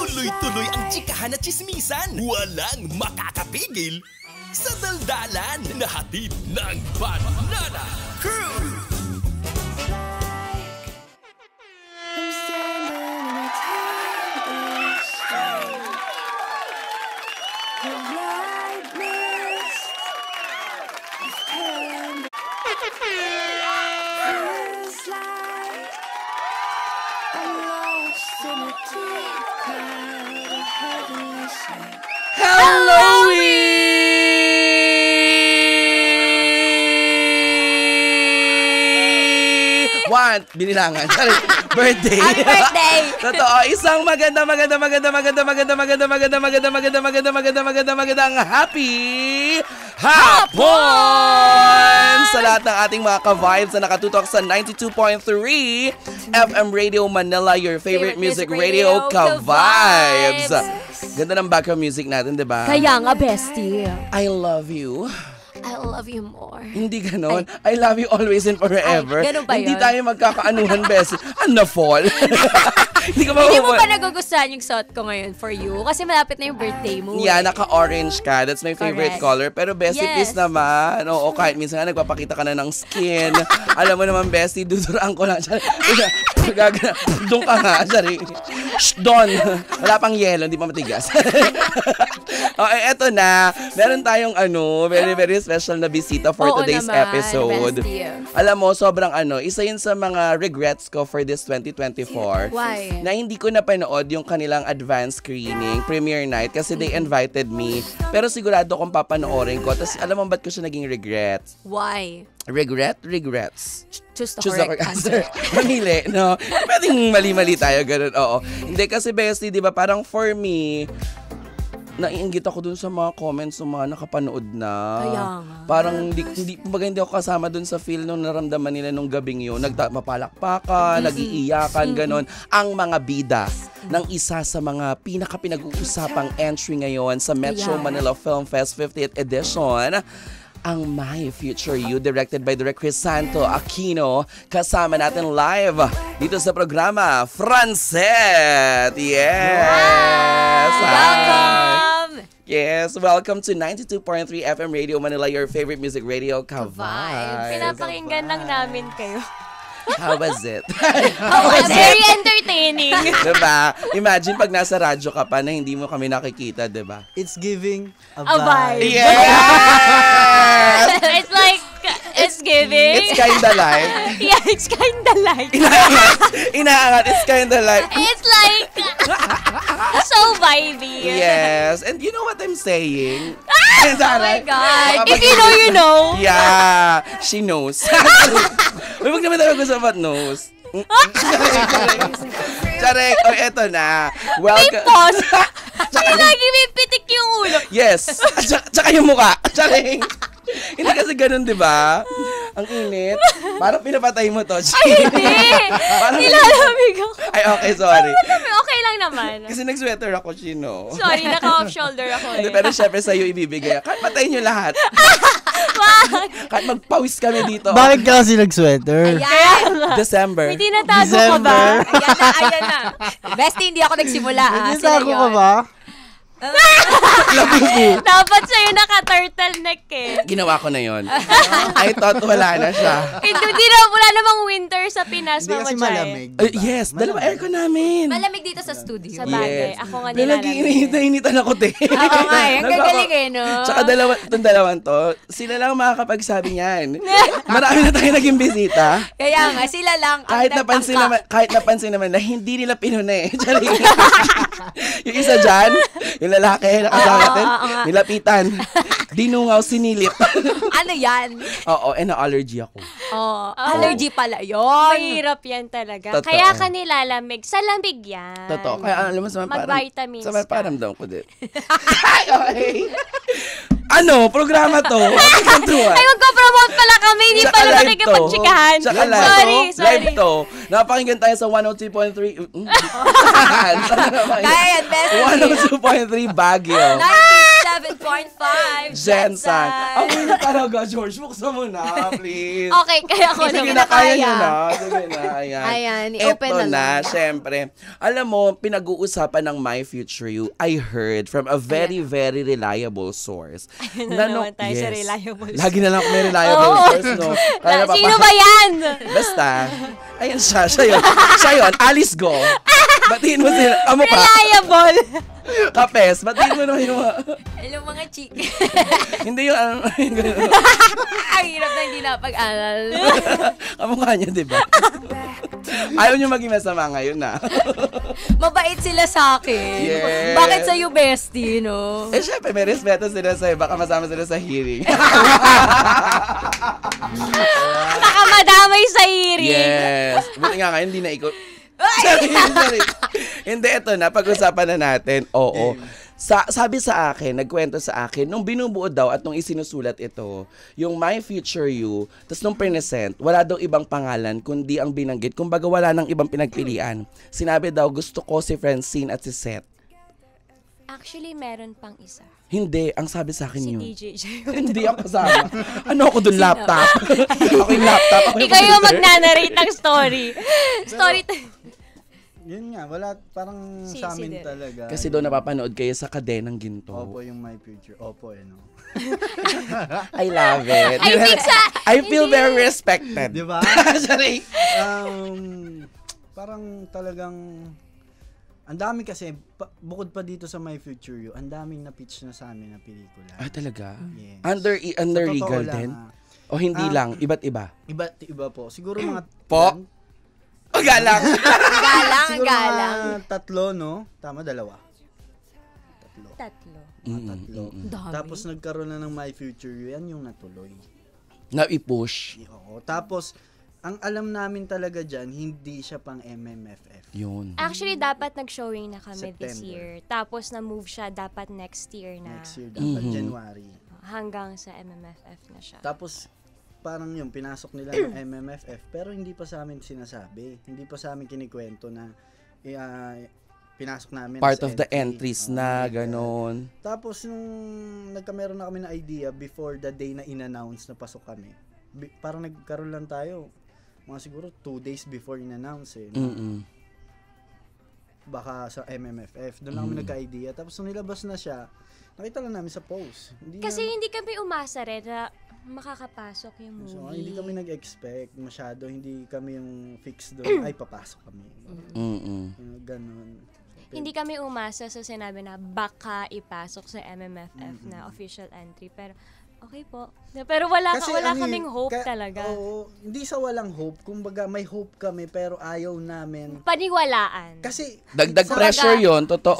Tuloy-tuloy ang tsikahan at tsismisan. Walang makakapigil sa daldalan na hatid ng Banana Crew. Binilangan. Birthday. Happy birthday! Totoo. Isang magandang happy hapon sa lahat ng ating mga ka-vibes na nakatutok sa 92.3 FM Radio Manila, your favorite music radio, ka-vibes. Ganda ng background music natin, diba? Kaya nga, bestie. I love you. I love you more. Hindi ganon. I love you always and forever. Ay, ganun ba Hindi yun? tayo magkakaanuhan, bes. Na-fall. Hindi ko Hindi mo ma-fall. ba nagugustuhan yung suot ko ngayon for you? Kasi malapit na yung birthday mo. Yeah, naka-orange ka. That's my favorite color. Pero bestie, please naman. Oo, kahit minsan nga nagpapakita ka na ng skin. Alam mo naman, bestie, duduraan ko lang. Doon ka nga. Sorry. Shh, Don. Wala pang yelo. Hindi pa matigas. Okay, eto na. Meron tayong very, very special na bisita for today's episode. Bestie. Alam mo, sobrang isa yun sa mga regrets ko for this 2024. Why? Na hindi ko napanood yung kanilang advanced screening, premiere night, kasi they invited me. Pero sigurado kong papanoorin ko. Tapos alam mo ba't ko siya naging regret? Why? Regrets. Choose the correct answer. Mamili, no? Pwedeng mali-mali tayo, ganun, oo. Hindi kasi, bestie, di ba, parang for me, naiinggit ako dun sa mga comments ng mga nakapanood na. Kaya nga. Parang hindi ako kasama dun sa feel nung naramdaman nila nung gabing yun. Mapalakpakan, nag-iiyakan, ganon. Ang mga bida ng isa sa mga pinaka-pinag-uusapang entry ngayon sa Metro Manila Film Fest 50th edition, ang My Future You, directed by Direk Crisanto Aquino. Kasama natin live dito sa programa, Francet! Yes! Welcome! Yes, welcome to 92.3 FM Radio Manila, your favorite music radio, ka-vibes. Pinapakinggan lang namin kayo. How was it? Very entertaining. Diba? Imagine pag nasa radyo ka pa na hindi mo kami nakikita, diba? It's giving a vibe. vibe. Yes! It's like, it's giving. It's kinda like. Yeah, it's kinda like. Inaangat. It's kinda like. It's like, so vibey. Yes. And you know what I'm saying? Oh my God. If you know, you know. Yeah. She knows. Uy, wag naman tayo gusto about knows. Charek. O, eto na. Welcome. May pause. Hindi lagi may pitik yung ulo. Yes. Tsaka yung mukha. Charek. Hindi kasi ganun, di ba? Ang init. Parang pinapatay mo to. Ay, hindi. Nilalamig ako. Ay, okay, sorry. Okay lang naman. Kasi nag-sweater ako, Chino. Sorry, naka-off shoulder ako eh. Hindi, pero syempre sa'yo ibibigay. Kahit patayin nyo lahat. Kahit magpawis kami dito. Bakit ka kasi nag-sweater? Ayan. December. May tinatago ka ba? Ayan na. Bestie, hindi ako nagsimula. Nagtago ka ba? Dapat sa'yo naka-turtleneck eh. Ginawa ko na yon. I thought wala na siya. Hindi na, wala namang winter sa Pinas, Hindi kasi Mama Chay. malamig. Yes, dalawa aircon namin. Malamig dito sa studio. Sa bagay. Yes. Ako nga Pero nilalamig. iniinitan ako, te. Oo nga eh. Ang gagaling eh, no? Tsaka itong dalawang to, sila lang makakapagsabi niyan. Marami na tayo naging bisita. Kaya nga, sila lang ang Kahit napansin naman na hindi nila pinuna eh. Yung isa dyan, yung lalaki na kasama natin, nilapitan. Dinungaw, sinilip. Ano yan? Oo, na-allergy ako. Allergy pala yun. Mahirap yan talaga. Totoo. Kaya ka nilalamig. Sa lamig yan. Totoo. Kaya alam mo, Mag-vitamins sa ka. paramdam ko din. Okay. Programa to? Ay, magpo-promote pala kami. Hindi Tsaka pala live nakikipag-chikahan. Tsaka live. Sorry. Live to. Napakinggan tayo sa 102.3. Kaya yan, bestie. 102.3 Baguio. 97 107.5 Jensan. Ang wala talaga, George. Buksan mo na, please. Okay, kaya ko Sige naman na, kaya nyo kaya. na. Sige na, ayan. Ayan, i-open Eto na lang. syempre. Alam mo, pinag-uusapan ng My Future You, I heard from a very, very reliable source. Ayun na naman tayo sa reliable Lagi na lang ako may reliable Oo. source, no? Kaya Sino ba yan? Basta, ayan siya yun. Siya yun, Alice Go. Batiin mo sila. Amo pa. Reliable. Kapes, batiin mo naman yung Hello mga chick. hindi yung Ang hirap na hindi napag-aral. kamukha niya, di ba? Ayaw niyo maging masama ngayon, na. Mabait sila sa akin. Yes. Bakit sa'yo bestie, no? Eh, syempre, may respeto sila sa'yo. Baka masama sila sa hearing. Baka madamay sa hearing. Yes. Buti nga hindi na ikaw. Sorry. Hindi, ito na. Pag-usapan na natin. Oo. Sabi sa akin, nagkwento sa akin, nung binubuo daw at nung isinusulat ito, yung My Future You, tapos nung present, wala daw ibang pangalan, kundi ang binanggit. Kumbaga wala nang ibang pinagpilian. Sinabi daw, gusto ko si Francine at si Seth. Actually, meron pang isa. Hindi, ang sabi sa akin Si yun. DJ Hindi ako kasama. Ano ako dun, laptop? Ako yung laptop. Ako Ikaw yung producer. magnanarrate ng story. Story Yun nga, wala, parang Si- sa si amin Del. talaga. Kasi daw napapanood kayo sa kadenang ginto. Opo yung My Future. Opo, no. I love it. I think I feel very respected. Di ba? Sorry. Parang talagang, ang dami kasi, bukod pa dito sa My Future You, ang daming na-pitch na sa amin na pelikula. Ah, talaga? Yes. Under Sa totoo Regal lang, din? O hindi lang? Iba't iba? Iba't iba po. Siguro mga... Po? O galang? galang, Siguro galang. mga tatlo, no? Tama, dalawa. Tatlo. Tatlo. Dami. Tapos nagkaroon na ng My Future You, yan yung natuloy. Na-i-push. Oo. Tapos, ang alam namin talaga dyan, hindi siya pang MMFF. Yun. Actually, dapat nag-showing na kami this September. year. Tapos, na-move siya dapat next year na. Next year, dapat Mhm. January. Hanggang sa MMFF na siya. Tapos, parang yung pinasok nila ng MMFF, pero hindi pa sa amin sinasabi. Hindi pa sa amin kinikwento na pinasok namin Part as of the entry. entries Oo, na, like that. ganon. Tapos, nung nagkameron na kami ng idea before the day na in-announce na pasok kami, parang nagkaroon lang tayo, mga siguro 2 days before in-announce eh. Mm-mm. Baka sa MMFF. Doon lang kami nagka-idea. Tapos nung nilabas na siya, nakita lang namin sa post. Kasi hindi kami umasa rin na makakapasok yung So, movie. hindi kami nag-expect masyado. Hindi kami yung fix doon. Ay, papasok kami. Mm-mm. Ganon. Hindi kami umasa sa sinabi na baka ipasok sa MMFF na official entry. Pero, okay po. Pero wala kaming hope talaga. Oo, hindi sa walang hope. Kumbaga, may hope kami pero ayaw namin. Paniwalaan. Kasi, Dagdag sa- pressure yon, totoo.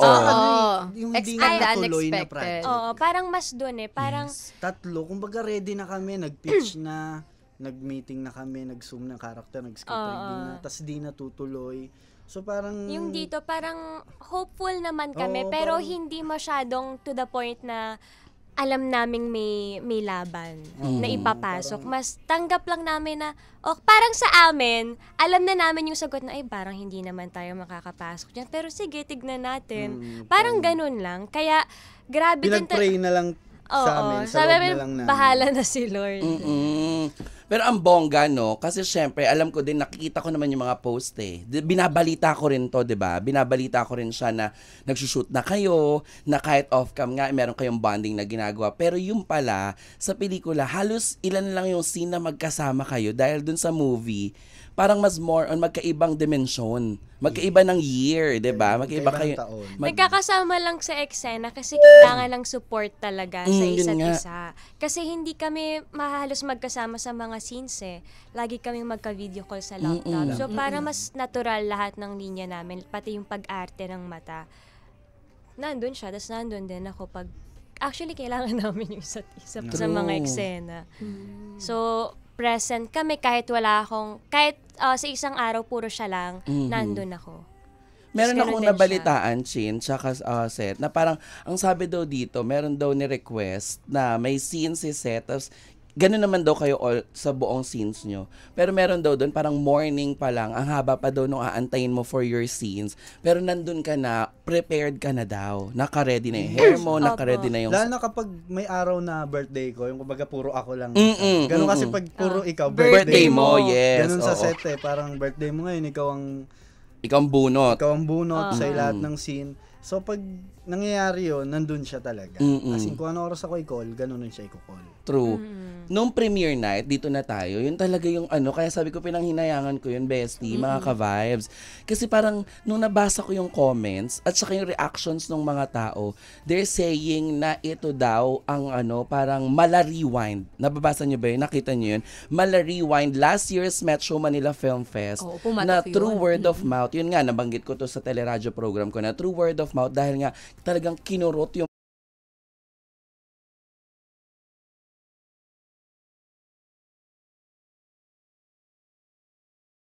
yung hindi Expect the na natuloy na unexpected. project. Oo, parang mas doon eh. Parang, Tatlo, kumbaga ready na kami, nag-pitch na, nag-meeting na kami, nag-zoom ng character, nag-script reading na, tas di natutuloy. So parang... yung dito, parang hopeful naman kami. Oo, pero parang- hindi masyadong to the point na alam naming may laban na ipapasok. Mas tanggap lang namin na, parang sa amin, alam na namin yung sagot na, parang hindi naman tayo makakapasok dyan. Pero sige, tignan natin. Parang ganun lang. Kaya, grabe din. Pinag-pray na lang sa amin, sa sabi loob namin, na lang namin. bahala na si Lord. Mm-mm. Pero ang bongga, no? Kasi syempre, alam ko din, nakikita ko naman yung mga post eh. Binabalita ko rin to, di ba? Binabalita ko rin siya na nagsushoot na kayo, na kahit off-cam nga, meron kayong bonding na ginagawa. Pero yung pala, sa pelikula, halos ilan lang yung scene na magkasama kayo dahil dun sa movie, parang mas more on magkaibang dimensyon. Magkaiba ng year, di ba? Magkaiba kayo. Magkaibang taon. Nagkakasama lang sa eksena kasi kailangan ng support talaga sa Yun isa't nga. isa. Kasi hindi kami mahalos magkasama sa mga scenes eh. Lagi kami magka-video call sa laptop. So para mas natural lahat ng linya namin, pati yung pag-arte ng mata. Nandun siya, tapos nandun din ako pag... Actually, kailangan namin yung isa't isa sa mga eksena. So, present kami kahit wala akong... Kahit sa isang araw, puro siya lang, nandun ako. Meron Ganun akong din nabalitaan, Chin, tsaka Seth, na parang, ang sabi daw dito, meron daw ni request na may scene si Seth, tapos ganun naman daw kayo all sa buong scenes nyo. Pero meron daw doon, parang morning pa lang, ang haba pa daw nung aantayin mo for your scenes. Pero nandun ka na, prepared ka na daw. Naka-ready na yung hair mo, naka-ready na yung... Lalo na kapag may araw na birthday ko, yung kumbaga puro ako lang. Ganun kasi pag puro ikaw, birthday mo, yes. Ganun sa set parang birthday mo ngayon, ikaw ang bunot. Ikaw ang bunot sa lahat ng scene. So pag nangyayari yun, nandun siya talaga. As in, kung ano oras ako i-call, ganun siya i-call. True. Nung premiere night, dito na tayo, yun talaga yung kaya sabi ko pinanghinayangan ko yun, bestie, mga ka-vibes. Kasi parang, nung nabasa ko yung comments, at saka yung reactions ng mga tao, they're saying na ito daw ang parang mala-rewind. Nababasa nyo ba yun? Nakita nyo yun? Mala-rewind. Last year's Metro Manila Film Fest, na through word of mouth, yun nga, nabanggit ko to sa teleradyo program ko na through word of mouth, dahil nga, talagang kinurot yung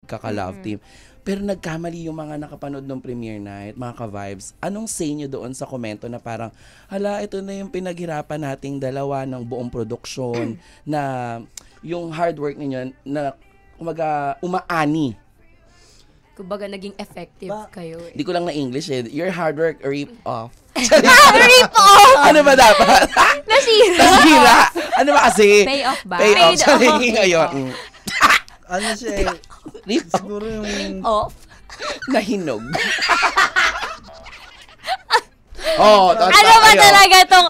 kaka-love team. Pero nagkamali yung mga nakapanood ng premiere night, mga ka-vibes. Anong say nyo doon sa komento na parang, hala, ito na yung pinaghirapan nating dalawa ng buong produksyon na yung hard work ninyo na umaani. Kumbaga, naging effective kayo eh. Hindi ko lang na English eh. Your hard work rip off. Rip off! Ano ba dapat? Nasira. Ano ba kasi? Pay off ba? Pay off. Paid Sorry, off. ngayon. Ano siya Rip off. siguro yung... Off? Nahinog. Oh, Ano ba talaga tong...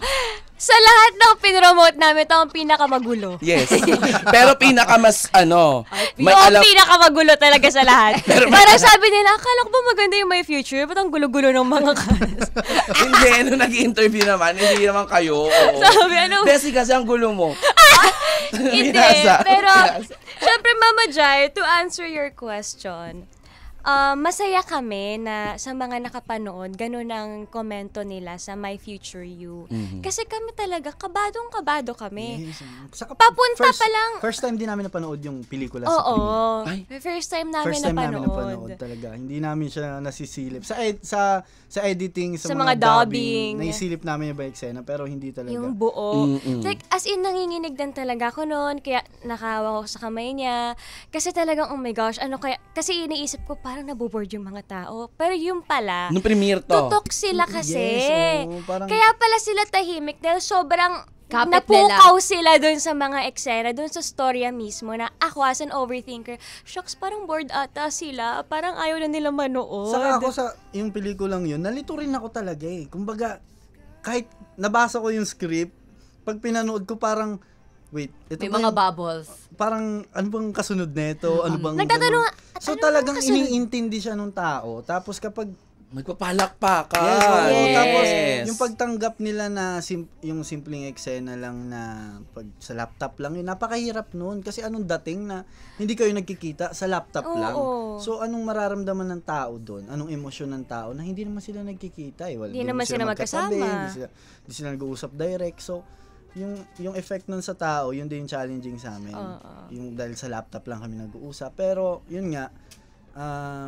Sa lahat ng pinromote namin, ito ang pinakamagulo. Yes. Pero pinakamas may Oo, alam. pinakamagulo talaga sa lahat. Parang sabi nila, akala ko ba maganda yung my future? Ba't ang gulo-gulo ng mga cast? Hindi, nung nag-interview naman, hindi naman kayo. Oo. Sabi, Bessie kasi ang gulo mo. Hindi. Binasa. Pero, syempre, Mama Jai, to answer your question, masaya kami na sa mga nakapanood, ganun ang komento nila sa My Future You. Kasi kami talaga, kabadong-kabado kami. Yes. Saka Papunta pa lang. First time din namin napanood yung pelikula sa Oo. pelikula. First time namin First time namin napanood. napanood talaga. Hindi namin siya nasisilip. Sa editing, sa Sa mga mga dubbing, dubbing. naisilip namin yung iba eksena, pero hindi talaga. Yung buo. Mm-mm. Like, as in, nanginginig din talaga ako noon. Kaya nakahawa ko sa kamay niya. Kasi talagang, oh my gosh, kasi iniisip ko, parang naboboard yung mga tao. Pero yung pala, Nung premiere to. tutok sila kasi. Yes, oo, parang- Kaya pala sila tahimik dahil sobrang Kapit napukaw sila dun sa mga eksena, dun sa storya mismo na ako as an overthinker, shucks, parang bored ata sila. Parang ayaw na nila manood. Saka ako sa yung pelikulang yun, nalito rin ako talaga eh. Kumbaga, kahit nabasa ko yung script, pag pinanood ko parang, wait, ito May ba mga yung- bubbles. parang ano bang kasunod nito? Ano bang Nagtatanong, ganun? So ano talagang bang kasunod? iniintindi siya ng tao. Tapos kapag Magpapalakpakan. yes, oo, Yes. tapos yung pagtanggap nila na yung simpleng eksena lang na pag sa laptop lang yun, napakahirap noon kasi anong dating na hindi kayo nagkikita sa laptop lang. Oo. So anong mararamdaman ng tao doon? Anong emosyon ng tao na hindi naman sila nagkikita eh. Hindi naman sila magkasama. Hindi sila nag-uusap direct. So yung effect nun sa tao, yun din yung challenging sa amin. Yung dahil sa laptop lang kami nag-uusap. Pero yun nga,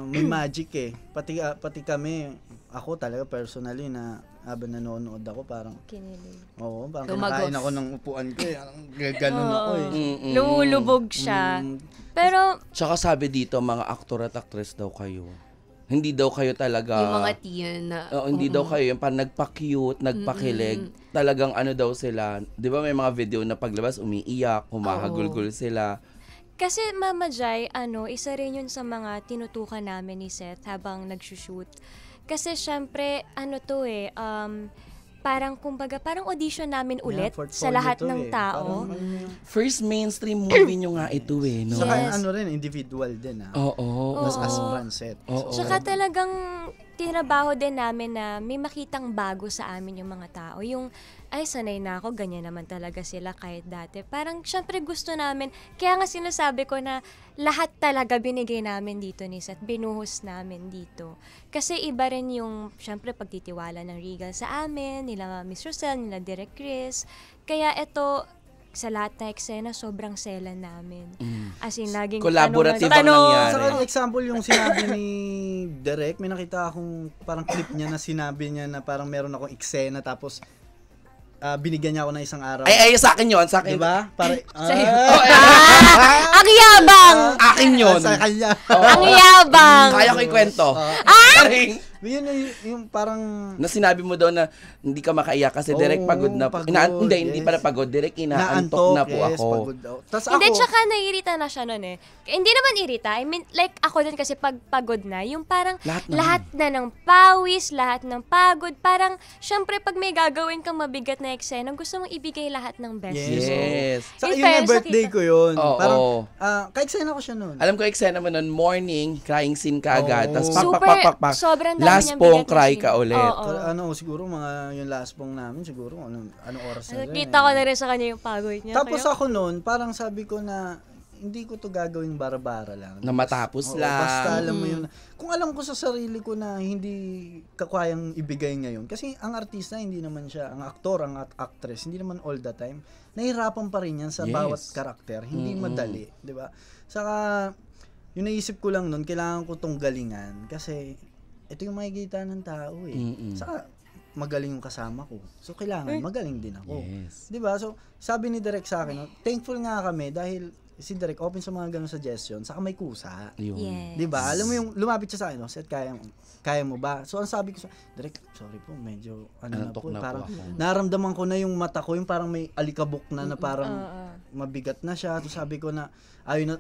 may magic eh. Pati kami, ako talaga personally na habang nanonood ako parang Kinilig. oo, parang Tumagos. kinakain ako ng upuan ko eh. Ganun ako eh. Lumulubog siya. Pero, Tsaka sabi dito, mga aktor at actress daw kayo. Hindi daw kayo talaga... Yung mga teen na... hindi daw kayo yung parang nagpa-cute, nagpa-kilig. Talagang ano daw sila. Di ba may mga video na paglabas, umiiyak, humahagulgul sila. kasi Mama Jai, isa rin yun sa mga tinutukan namin ni Seth habang nagsushoot. Kasi syempre, parang kumbaga, parang audition namin ulit sa lahat ng tao. First mainstream movie nyo nga ito eh, no? Saka Yes. rin, individual din ah. Oo. Mas as Francet. Oo. Tsaka talagang tinabaho din namin na may makitang bago sa amin yung mga tao. Yung, ay, sanay na ako, ganyan naman talaga sila kahit dati. Parang, syempre gusto namin, kaya nga sinasabi ko na lahat talaga binigay namin dito ni Seth, binuhos namin dito. Kasi iba rin yung, syempre, pagtitiwala ng Regal sa amin, nila Miss Rosel, nila Direk Chris. Kaya ito, sa lahat na eksena, sobrang sela namin. As in, laging Collaborative ang tanong. nangyari. Saka yung example yung sinabi ni Derek, may nakita akong parang clip niya na sinabi niya na parang meron akong eksena tapos binigyan niya ako ng isang araw. Ay, sa akin yun. Sa akin. Diba? Para, Ang yabang! Akin yun. sa kanya. Ang yabang! Kaya ko ikwento. Yun yung parang... Na sinabi mo daw na hindi ka makaiyak kasi direct pagod na po. Pagod, Hindi pala pagod. Direct inaantok na po ako. Pagod daw. Tas Hindi, ako, tsaka naiirita na siya nun eh. Hindi naman irita. I mean, like ako din kasi pag pagod na, yung parang lahat na ng pawis, lahat ng pagod. Parang, syempre pag may gagawin kang mabigat na eksena, gusto mong ibigay lahat ng best. Yes. sa In yun yung fairness, birthday ko yun. Oo. Parang, ka-eksena ko siya nun. Alam ko eksena mo nun, morning, crying scene ka agad. Oo. Tapos pak. Sobrang dami Last niyang pong bigat na cry scene. ka ulit. Oo. Siguro mga yung last pong namin, siguro anong oras na rin. Nakita ko na rin sa kanya yung pagod niya. Tapos Kaya- ako nun, parang sabi ko na, hindi ko to gagawing bara-bara lang. Na matapos Oo, lang. Basta alam mo yun. Kung alam ko sa sarili ko na hindi kakayang ibigay ngayon. Kasi ang artista, hindi naman siya, ang aktor, ang actress, hindi naman all the time. Nahihirapan pa rin yan sa Yes. bawat karakter. Hindi madali. Di ba? Saka, yung naisip ko lang nun, kailangan ko tong galingan. Kasi, ito yung makikita ng tao eh. Saka, magaling yung kasama ko. So, kailangan magaling din ako. Yes. Di ba? So, sabi ni Direk sa akin, no, thankful nga kami dahil si Direk open sa mga ganong suggestion, saka may kusa. Yun. Yes. Di ba? Alam mo yung lumapit siya sa akin, no, Seth, kaya mo ba? So, ang sabi ko sa Direk, sorry po, medyo Antok na po parang ako. naramdaman ko na yung mata ko, yung parang may alikabok na parang mabigat na siya. So, sabi ko na ayaw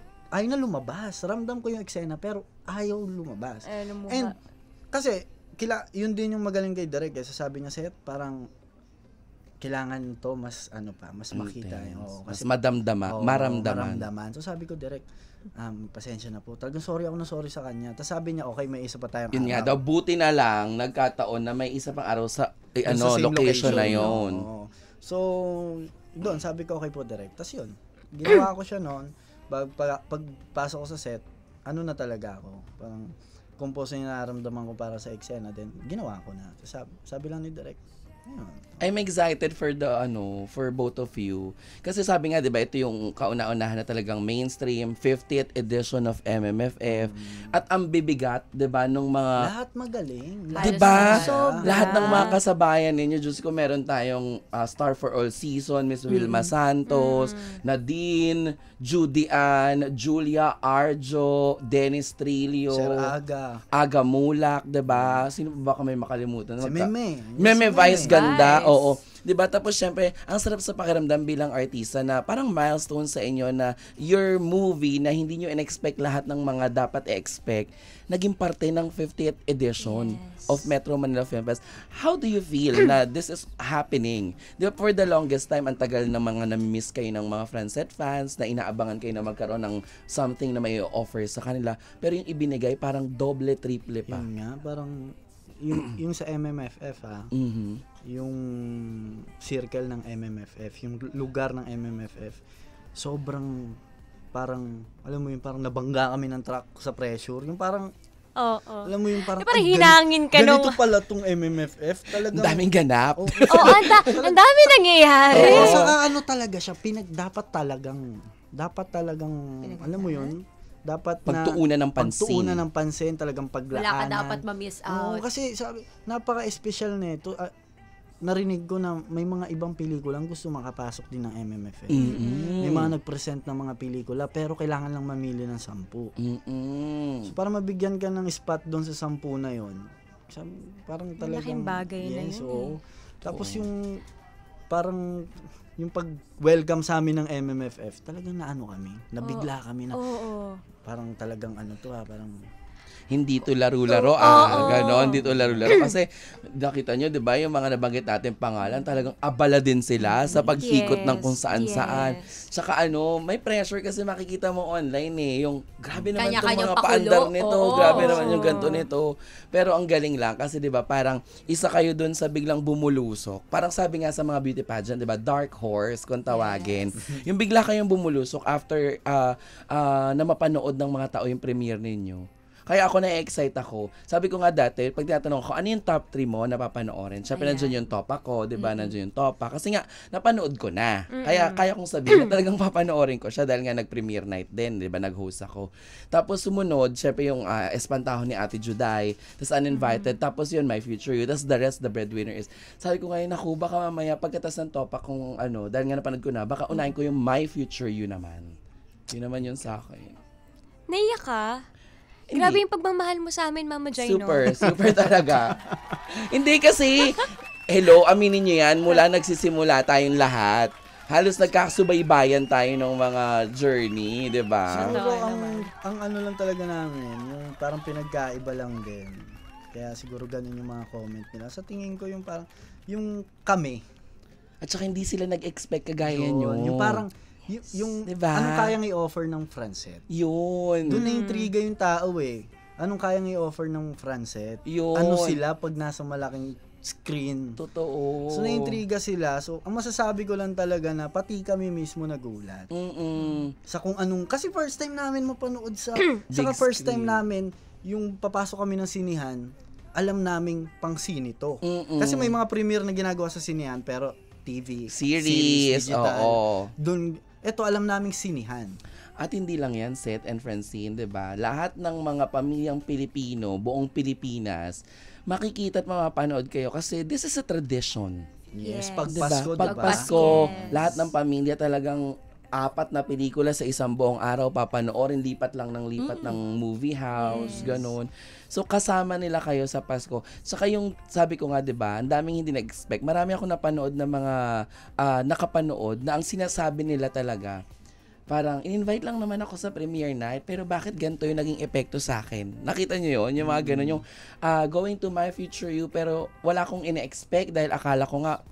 na lumabas. Ramdam ko yung eksena, pero ayaw lumabas. And, kasi, yun din yung magaling kay Direk. Sabi niya, Seth, parang kailangan to mas mas makita yun. Mas maramdaman. So sabi ko direct, pasensya na po. Talagang sorry sa kanya. Tapos sabi niya, okay, may isa pa tayong Yun nga araw. daw, buti na lang, nagkataon na may isa pang araw sa Yung sa same location na yun. Oo. So, doon, sabi ko, okay po, direct. Tapos yun, ginawa ko siya noon. Pagpasok ko sa set, na talaga ako. Parang, compose na yung nararamdaman ko para sa eksena. Then, ginawa ko na. Sabi lang ni direct, I'm excited for for both of you. Kasi sabi nga, 'di ba, ito yung kauna-unahan na talagang mainstream 50th edition of MMFF at ang bibigat, 'di ba, nung mga lahat magaling. 'di ba? Sobra. Lahat ng mga kasabayan ninyo, Diyos ko, meron tayong Star for All Season, Miss Wilma Santos, Nadine, Judy Ann, Julia Arjo, Dennis Trillo, Sir Aga Mulak, 'di ba? Sino pa ba kami makalimutan? Si Meme. Meme Vice, ganda. Vice. Oo. 'Di ba? Tapos syempre, ang sarap sa pakiramdam bilang artista na parang milestone sa inyo na your movie na hindi nyo in-expect lahat ng mga dapat i-expect, naging parte ng 50th edition of Metro Manila Film Fest. How do you feel na this is happening? 'Di ba, for the longest time, ang tagal ng mga nami-miss kayo ng mga friends at fans na inaabangan kayo na magkaroon ng something na may offer sa kanila. Pero yung ibinigay parang doble, triple pa. Yun nga, parang yung sa MMFF yung circle ng MMFF, yung lugar ng MMFF, sobrang parang, alam mo yung parang nabangga kami ng truck sa pressure. Yung parang, alam mo yung parang, parang hinangin ka nung... ganito pala tong MMFF. Talagang, Ang daming ganap. ang dami nangyayari. Saka talaga siya, dapat talagang, alam mo yun, dapat Pagtuunan ng pansin. Pagtuunan ng pansin, talagang paglaanan. Wala ka dapat ma-miss out. Oo, kasi sabi, napaka-special nito. Narinig ko na may mga ibang pelikulang gusto makapasok din ng MMFF. May mga nag-present ng mga pelikula pero kailangan lang mamili ng 10. So para mabigyan ka ng spot doon sa 10 na yon, parang talagang malaking bagay na yun. Oo. Tapos yung parang yung pag-welcome sa amin ng MMFF, talagang kami, nabigla kami na parang talagang parang hindi to laro-laro, ganon, hindi to laro-laro. Kasi nakita nyo, di ba, yung mga nabanggit natin pangalan, talagang abala din sila sa pag-ikot ng kung saan-saan. Tsaka may pressure kasi makikita mo online yung grabe naman itong mga paandar nito, grabe naman yung ganito nito. Pero ang galing lang kasi di ba, parang isa kayo dun sa biglang bumulusok. Parang sabi nga sa mga beauty pageant, di ba, dark horse kung tawagin. Yung bigla kayong bumulusok after na mapanood ng mga tao yung premiere ninyo. Kaya ako na-excite ako. Sabi ko nga dati, pag tinatanong ko, ano yung top 3 mo na papanoorin? Siyempre, nandiyan yung top ako, di ba? Nandiyan yung top pa. Kasi nga, napanood ko na. Kaya kong sabihin na talagang papanoorin ko siya dahil nga nag-premiere night din, di ba? Nag-host ako. Tapos sumunod, siyempre yung Espantaho ni Ate Juday, tapos Uninvited, tapos yun, My Future You, tapos the rest, the breadwinner is. Sabi ko ngayon, naku, baka mamaya, pagkatas ng top akong dahil nga napanood ko na, baka unahin ko yung My Future You naman. Yun naman yun sa akin. Naiyak ka? Hindi. Grabe yung pagmamahal mo sa amin, Mama Joy, no? Super talaga. Hindi kasi, hello, aminin nyo yan, mula nagsisimula tayong lahat. Halos nagkakasubaybayan tayo ng mga journey, di ba? Siguro ang ano lang talaga namin, yung parang pinagkaiba lang din. Kaya siguro ganun yung mga comment nila. Sa tingin ko yung parang, yung kami. At saka hindi sila nag-expect kagaya nyo. Yung parang, yung diba? Anong kayang i-offer ng Francet? Yun. Doon na-intriga yung tao eh. Anong kayang i-offer ng Francet? Yun. Ano sila pag nasa malaking screen? Totoo. So na-intriga sila. So ang masasabi ko lang talaga na pati kami mismo nagulat. Sa kung anong, kasi first time namin mapanood saka first time namin yung papasok kami ng sinihan, alam naming pang sine to. Kasi may mga premiere na ginagawa sa sinihan pero TV, series digital. Oo. Doon, eto alam naming sinihan. At hindi lang yan, Seth and Francine, 'di ba? Lahat ng mga pamilyang Pilipino, buong Pilipinas, makikita at mapapanood kayo kasi this is a tradition. Yes, Yes. pag Diba? Pasko, Pag diba? Pasko, Yes. lahat ng pamilya talagang 4 na pelikula sa isang buong araw papanoorin, lipat lang ng lipat ng movie house, ganun. So kasama nila kayo sa Pasko. Saka yung sabi ko nga 'di ba, ang daming hindi na-expect. Marami ako napanood na mga nakapanood na ang sinasabi nila talaga parang in-invite lang naman ako sa premiere night pero bakit ganito yung naging epekto sa akin? Nakita niyo yun? Yung mga ganun, yung going to My Future You pero wala akong ine-expect dahil akala ko nga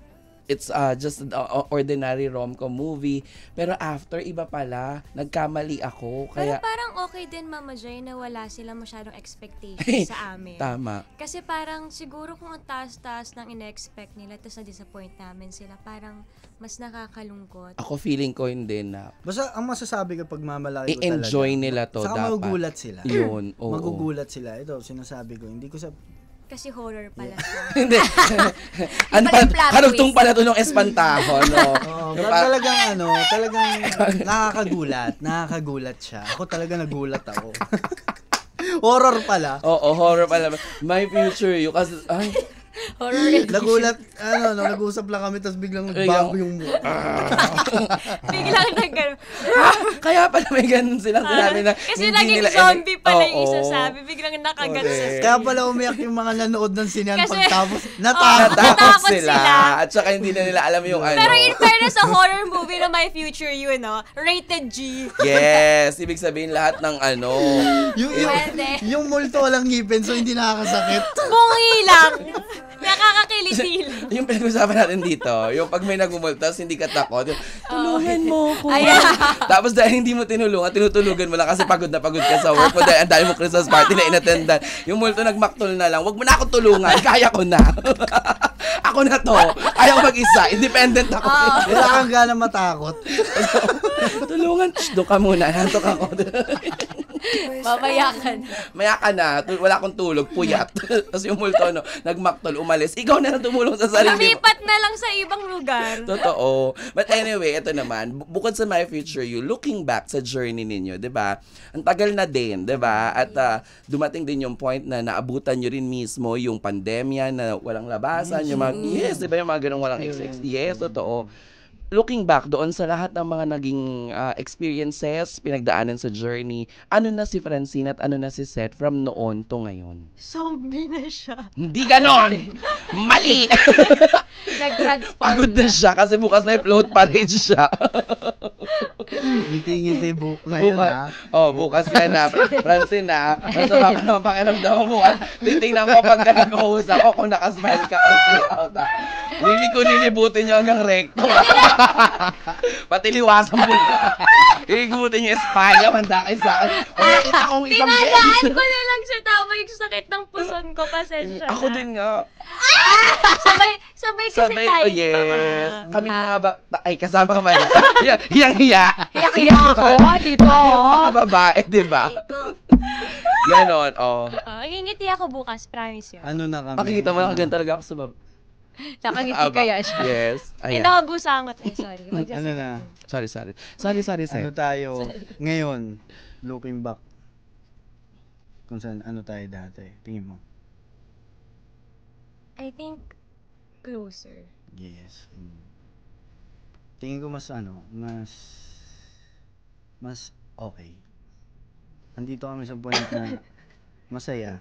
it's just an ordinary rom-com movie. Pero after, iba pala. Nagkamali ako. Pero Kaya, parang okay din, Mama Joy, na wala sila masyadong expectations sa amin. tama. Kasi parang siguro kung ang taas-taas ng ine-expect nila tapos na-disappoint namin sila, parang mas nakakalungkot. Ako feeling ko hindi na. Basta ang masasabi kapag mamalaki ko talaga. I-enjoy nila to Saka dapat. magugulat sila. Yun, oo. Magugulat sila. Ito, sinasabi ko. Hindi ko sa... Kasi horror pala siya. Hindi. pala yung plot Karugtong twist. pala to ng Espantaho, no? Oo, talagang nakakagulat siya. Ako talaga nagulat ako. Horror pala. Oo, horror pala. My Future You. Kasi, ay, Horror edition. Nagulat, nag-usap lang kami tapos biglang nagbago yung mukha. Biglang nagkaroon. kaya pala may ganun silang sinabi na Kasi hindi naging nila zombie pala yung Oo. isa sabi. Biglang nakagat sa Correct. Kaya pala umiyak yung mga nanood ng sinyan Kasi- pagtapos. Natakot Natakot sila. sila. At saka hindi na nila alam yung ano. Pero in fairness sa horror movie na My Future You, no? Rated G. Yes, ibig sabihin lahat ng ano. Pwede. Yung multo walang ngipin so hindi nakakasakit. Bungi lang. Nakakakiliti lang. Yung pinag-usapan natin dito, yung pag may nagmumultas, hindi ka takot. Tulungan mo ko. Ayan. Tapos dahil hindi mo tinulungan, tinutulugan mo lang kasi pagod na pagod ka sa work mo dahil ang dahil mo Christmas party na inattendan. Yung multo nagmaktol na lang, wag mo na ako tulungan, kaya ko na. Ako na to. Kaya ko mag-isa. Independent ako. Wala kang gana matakot. Tulungan. Shh, doon ka muna. Nantok ako. Mamaya ka na. Maya ka na. Wala akong tulog. Puyat. Tapos yung multo, nagmaktol, umalis. Ikaw na lang tumulong sa sarili mo. Lumipat na lang sa ibang lugar. Totoo. But anyway, ito naman, bukod sa My Future You, looking back sa journey ninyo, 'di ba? Ang tagal na din, 'di ba? At dumating din yung point na naabutan nyo rin mismo yung pandemya na walang labasan, yung mga, yes, 'di ba, yung mga ganung walang XX. Yes, totoo. Looking back doon sa lahat ng mga naging experiences, pinagdaanan sa journey, ano na si Francine at ano na si Seth from noon to ngayon? Zombie na siya. Hindi ganon! Mali! Nag-transform. Pagod na siya kasi bukas na i-float pa rin siya. Ngiti-ngiti book ngayon ha. Bukas ka na. Francine na. Masama ka naman pakiramdam mo bukas. Titingnan ko pagka nag-host ako kung nakasmile ka o straight out ha. Nilibutin niyo hanggang recto. Pati liwasan mo na. Ikutin niyo yung espalya. Manda kayo sa akin. Kung nakita akong isang Tinadaan ko na lang sa tama yung sakit ng puson ko. Pasensya na. Ako din nga. Sabay kasi Sabay, tayo. oh yes. Kami nga ba? Ay, kasama ka ba na? Hiyang-hiya. Hiyak-hiyak ako dito. Babae, di ba? Ganon, oh. Ngingiti ako bukas, promise yun. Ano na kami? Makikita mo nakaganyan talaga ako sa baba. Nakangiti kaya siya. Yes. Ay, Ayan. nakabusangot. Sorry. Ano na? Sorry. Ano tayo ngayon? Looking back. Kung saan, ano tayo dati? Tingin mo? I think, closer. Yes. Tingin ko mas okay. Andito kami sa point na masaya.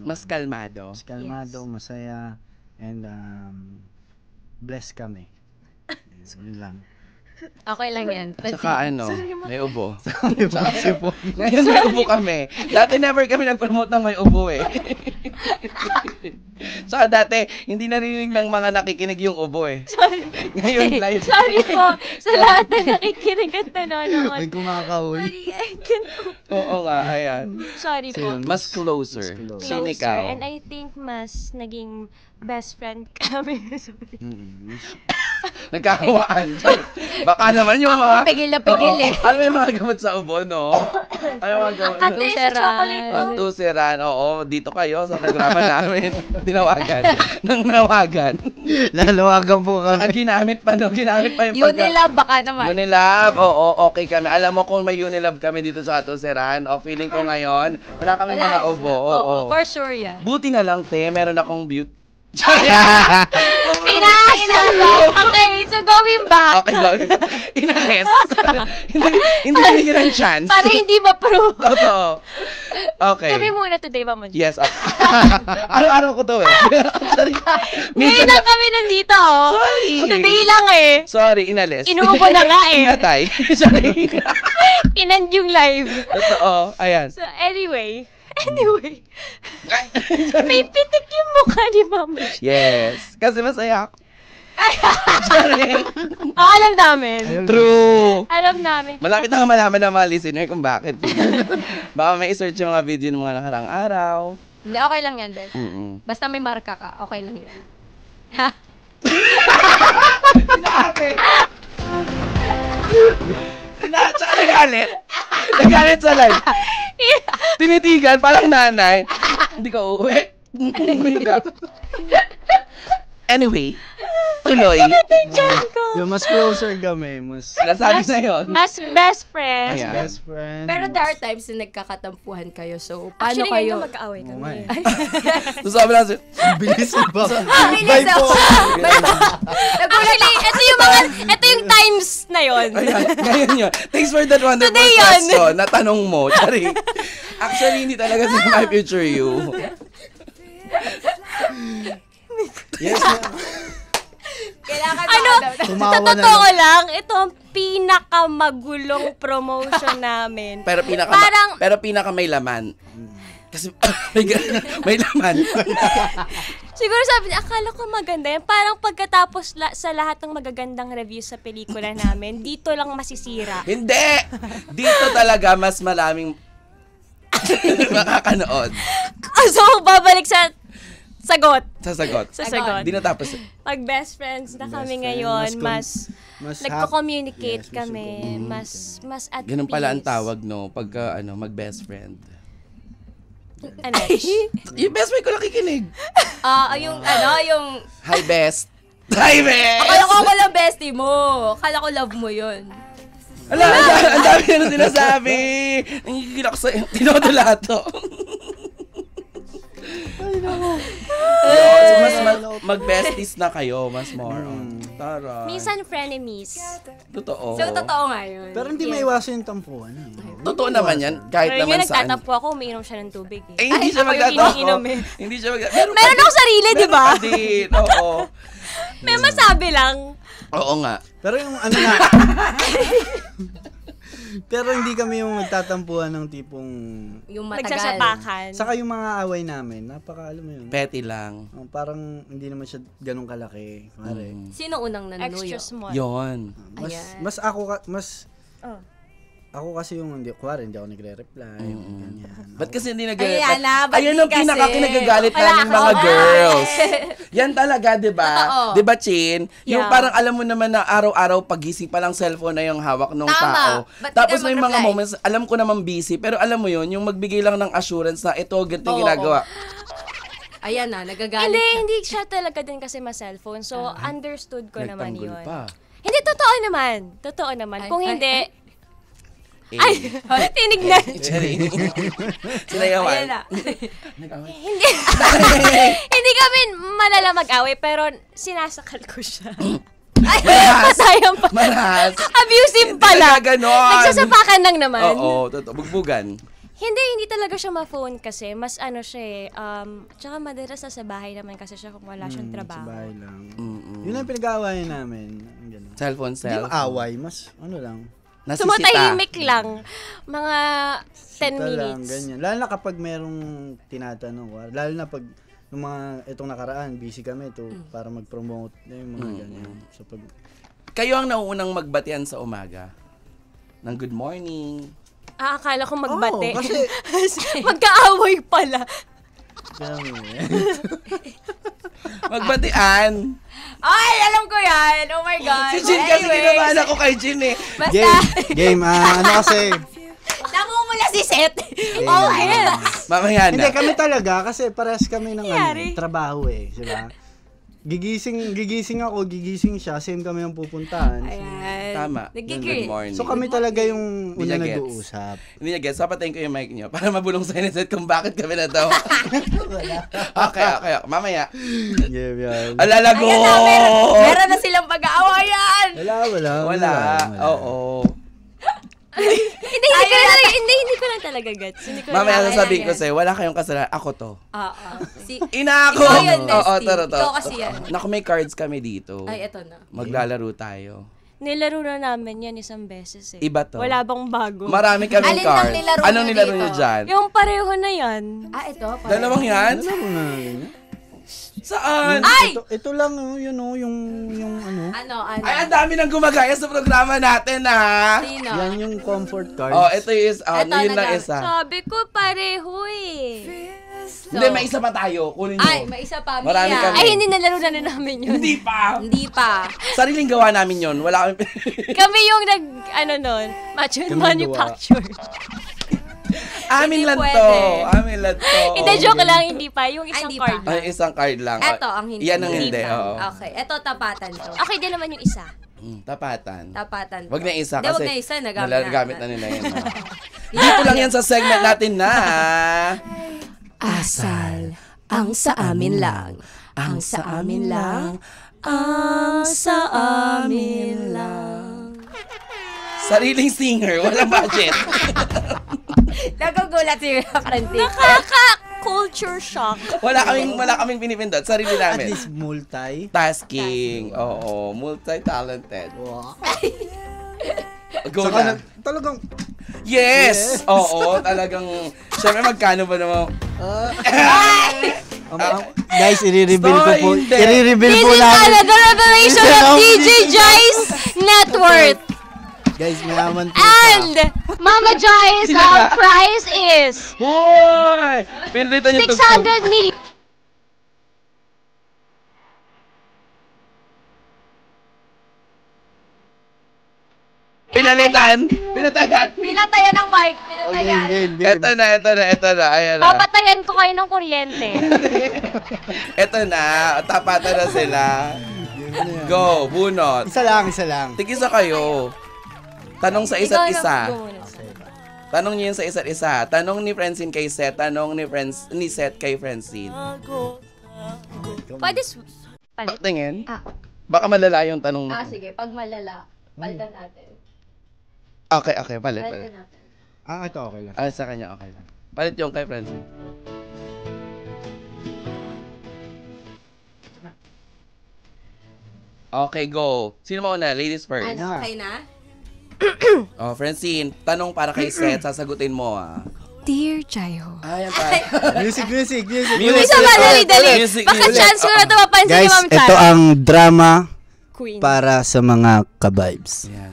Mas kalmado. Mas kalmado, masaya, and blessed kami. Yun lang. Okay lang yan. Tsaka may ubo. Possible. Ngayon may ubo kami. Dati never kami nag-promote ng may ubo eh. Tsaka dati, hindi narinig ng mga nakikinig yung ubo eh. Sorry. Ngayon live. Sorry po sa lahat na nakikinig at nanonood. May kumakahol. Sorry, I can't. Oo nga, ayan. Sorry po. Mas closer. Mas closer. Sino ikaw? And I think mas naging best friend kami. Nagkakawaan. Baka naman yung mga... Pigil na pigil eh. Ano yung mga gamot sa ubo, no? Ano yung mga gamot? Atuseran. Tusiran, oo. Dito kayo sa programa namin. Tinawagan. Nang nawagan. Lalawagan po kami. Ang ginamit pa yung Unilab baka naman. Unilab, oo, okay kami. Alam mo kung may Unilab kami dito sa Atuseran, feeling ko ngayon, wala kami mga ubo, oo. For sure yan. Buti na lang, te, meron akong beauty. Okay, so going back. Okay, go. Inalis. Hindi binigyan ng chance. Para hindi ma-prove. Totoo. Okay. Kami muna today, Mama. Yes. Araw-araw ko to eh. Sorry. Ngayon lang kami nandito, oh. Sorry. Today lang eh. Sorry, inalis. Inuubo na nga eh. Inatay. Sorry. Inend yung live. Totoo. Ayan. So anyway, may pitik yung mukha ni Mama. Yes. Kasi masaya ako. Sorry. Alam namin. True. Alam namin. Malapit na malaman ng mga listener kung bakit. Baka may i-search yung mga video ng mga nakarang araw. Hindi, okay lang yan, Beth. Basta may marka ka, okay lang yan. Ha? Tsaka nagalit. Nagalit sa live. Tinitigan, parang nanay. Hindi ka uuwi. Anyway, tuloy. Yung mas closer kami, mas Nasabi na yun. As best friends. Ayan. best friend. Pero there are times na nagkakatampuhan kayo, so paano Actually, kayo? ngayon mag-away Oo kami. nga eh. So sabi lang siya, Bilis ba? Bilis Bye ako. po. Actually, ito yung times na yon. ayan, ngayon yun. Thanks for that wonderful Today yun. question na tanong mo. Chari. Actually, hindi talaga sa My Future You. Yes, Kailangan tumawa Sa na totoo lang, ito ang pinakamagulong promotion namin. Pero pinaka may laman. Kasi may laman. Siguro sabi niya, akala ko maganda yan. Parang pagkatapos sa lahat ng magagandang reviews sa pelikula namin, dito lang masisira. Hindi! Dito talaga mas maraming makakanood. So, babalik sa sagot. Sasagot. Sa sagot. Hindi natapos. Pag best friends na Best kami friend, ngayon, mas nagko-communicate yes, kami, mas at Ganun peace. pala ang tawag, no? Pagka, mag-best friend. Ano? Yung best friend ko nakikinig. yung... Hi, best. Hi, best! Akala ko wala bestie mo. Akala ko love mo yun. Ala, ang dami na sinasabi. Nangigigilan ako sa'yo. Tinodo lahat to. Mas mag-besties na kayo, mas more on. Tara. Minsan frenemies. Totoo. So, totoo nga yun. Pero hindi maiwasan yung tampuhan eh. Totoo naman yan, kahit Pero naman yung saan. nagtatampo ako, umiinom siya ng tubig eh. Eh, hindi siya ako yung magtatampo. iniinom eh. Hindi siya magtatampo. Meron akong sarili, di ba? Meron pa din, oo. May masabi lang. Oo nga. Pero yung ano nga. Pero hindi kami yung nagtatampuhan ng tipong Yung matagal. Nagsasapakan. saka yung mga away namin, napaka alam mo yun. Petty lang. Parang hindi naman siya ganun kalaki. Pare. Sino unang nanuyo? Extra small. Yon. Mas Ayan. mas ako ka- mas Oh. Ako kasi yung hindi ako nagre-reply, ganyan. Ba't kasi hindi Ayan nag-reply? na, ba't Ayun di ang pinaka kasi? kinagagalit Wala namin ako. mga girls. Yan talaga, di ba? Totoo. Di ba, Chin? Yung Yeah. parang alam mo naman na araw-araw pagising pa lang cellphone na yung hawak ng Tama. tao. Ba't di Tapos ka may mga mag-reply? moments, alam ko naman busy, pero alam mo yun, yung magbigay lang ng assurance na ito, ganito yung Oo. ginagawa. Ayan na, nagagalit na. Hindi siya talaga din kasi ma-cellphone. So, understood ko naman Nagtanggol yun. pa. Hindi, totoo naman. Totoo naman. Ay, Kung ay, hindi, Eh. tinignan. Sinayawan. Ayan na. Hindi kami malala mag-away, pero sinasakal ko siya. Marahas. Masayang pa. Marahas. Abusive pala. Talaga ganon. Nagsasapakan lang naman. Oo, totoo. Bugbugan. Hindi talaga siya ma-phone kasi. Mas ano siya eh. Tsaka madalas sa bahay naman kasi siya kung wala siyang Sa trabaho. bahay lang. Yun ang pinag-aawayan namin. Ganun. Cellphone, Hindi cellphone. away, mas ano lang. Nasisita. Sumatahimik lang. Mga 10 Sita minutes. lang, ganyan. Lalo na kapag merong tinatanong. Lalo na pag nung mga itong nakaraan, busy kami to para mag-promote yung mga ganyan. So pag Kayo ang nauunang magbatian sa umaga. Ng good morning. Akala ko magbate. Oo, kasi Magkaaway pala. Magbatian. Ay, alam ko yan. Oh my God. Si Jin kasi Anyways, ginamaan ako kay Jin eh. Basta, game, ano kasi, namumula si Seth. Oh, yes. Mamaya hindi na. kami talaga kasi parehas kami ng Nangyari? trabaho eh, di ba? Gigising ako, gigising siya, same kami ang pupuntahan. Ayan. Tama. Nagigil. Good morning. So kami talaga yung Hindi una niya gets. nag-uusap. Hindi niya guess. Papatayin ko yung mic niyo para mabulong sa Ineset kung bakit kami na daw. Okay. Mamaya. Yeah, yan. Alalago! Ayan na, meron na silang pag-aawayan. Wala. Oo. Hindi ko lang talaga gets. Hindi ko Mamaya Ayan, sasabihin ko ayan. sa'yo, wala kayong kasalanan. Ako to. Oo. Si, Ina ako! Ikaw yun, Oo, bestie. taro to. Ikaw kasi yan. Naku, may cards kami dito. ay, eto na. Maglalaro tayo. Nilaro na namin yan isang beses eh. Iba to. Wala bang bago? Marami kaming Alin ang cards. nilaro Anong nyo nilaro dito? nyo dyan? Yung pareho na yan. Ah, ito. Dalawang yan? Ano na yun? Saan? Ay! Ito lang, yun yung ano. Ano? Ay, ang dami nang gumagaya sa programa natin, ha? Sino? Yan yung comfort cards. Oh, ito is, Eto, yun lang nag- isa. Sabi ko pareho eh. Hindi, may isa pa tayo. Kunin nyo. Ay, may isa pa. Marami Mia. kami. Ay, hindi nalaro na namin yun. Hindi pa. Hindi pa. Sariling gawa namin yun. Wala kami. Kami yung nun, match and Kami manufacture. Amin Hindi lang pwede. to. Amin lang to. Hindi, joke lang, hindi pa. Yung isang hindi pa. card. Ay, isang card lang. Eto ang hindi. Yan ang hindi. pa. Oo. Okay, eto tapatan to. Okay din naman yung isa. Tapatan. Tapatan to. Wag na isa Hindi, kasi wag na isa. nagagamit na nila yun. Dito lang yan sa segment natin na Asal. Ang sa amin lang. Ang sa amin lang. Ang sa amin lang. sariling singer, walang budget. Nagugulat si Frantic. Nakaka-culture shock. wala kaming pinipindot, sarili At namin. least multi. Tasking, oo, multi-talented. Wow. Go Saka na. talagang Yes! Oo, talagang, syempre magkano ba naman? guys, i-reveal ko po. Hindi. I-reveal This po is namin. another revelation of DJ Jai's net worth. Guys, mayaman po And Mama Jai's price is Hoy! Pinalitan niyo 600 million. Pinalitan! Pinatagan! Pinatayan ng mic. Pinatayan. Ito na, ayan na. Papatayan ko kayo ng kuryente. Ito na, tapatan na sila. Go, bunot. Isa lang. Tigisa kayo. Tanong sa isa't Ikaw na, isa. go muna. Tanong niyo yun sa isa't isa. Tanong ni Francine kay Seth, tanong ni Seth kay Francine. Pwede palit. Tingin. Ah. Baka malala yung tanong mo. Sige. Pag malala, palitan natin. Okay, palit. natin. Ito okay lang. Sa kanya, okay lang. Palit yung kay Francine. Okay, go. Sino mauna? Ladies first. Ano, okay na? Oh, Francine, tanong para kay Seth, sasagutin mo Dear Jaiho. Ayan pa. Music. Isa ba? Dali. Music, Baka music. chance ko na ito mapansin ni Guys, Ma'am Chan. ito ang drama Queen. para sa mga ka-vibes. Ayan.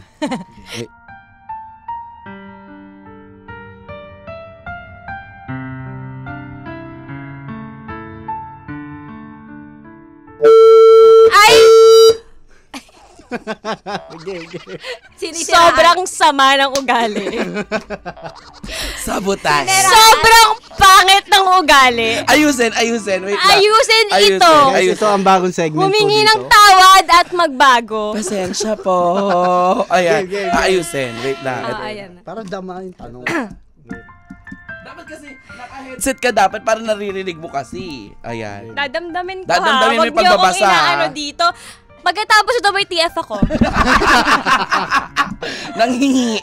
Sobrang sama ng ugali. Sabotage. Sobrang pangit ng ugali. Ayusin. Wait lang. Ayusin ito. Guys, ito ang bagong segment Humingi po ng dito. tawad at magbago. Pasensya po. Ayan. Game. Ayusin. Wait lang. Ayan. Para dama yung tanong. Dapat kasi naka-headset ka dapat para naririnig mo kasi. Ayan. Dadamdamin ko Dadamdamin mo ha. yung Huwag niyo akong pagbabasa, inaano ha? dito. Pagkatapos ito may TF ako. Nanghingi.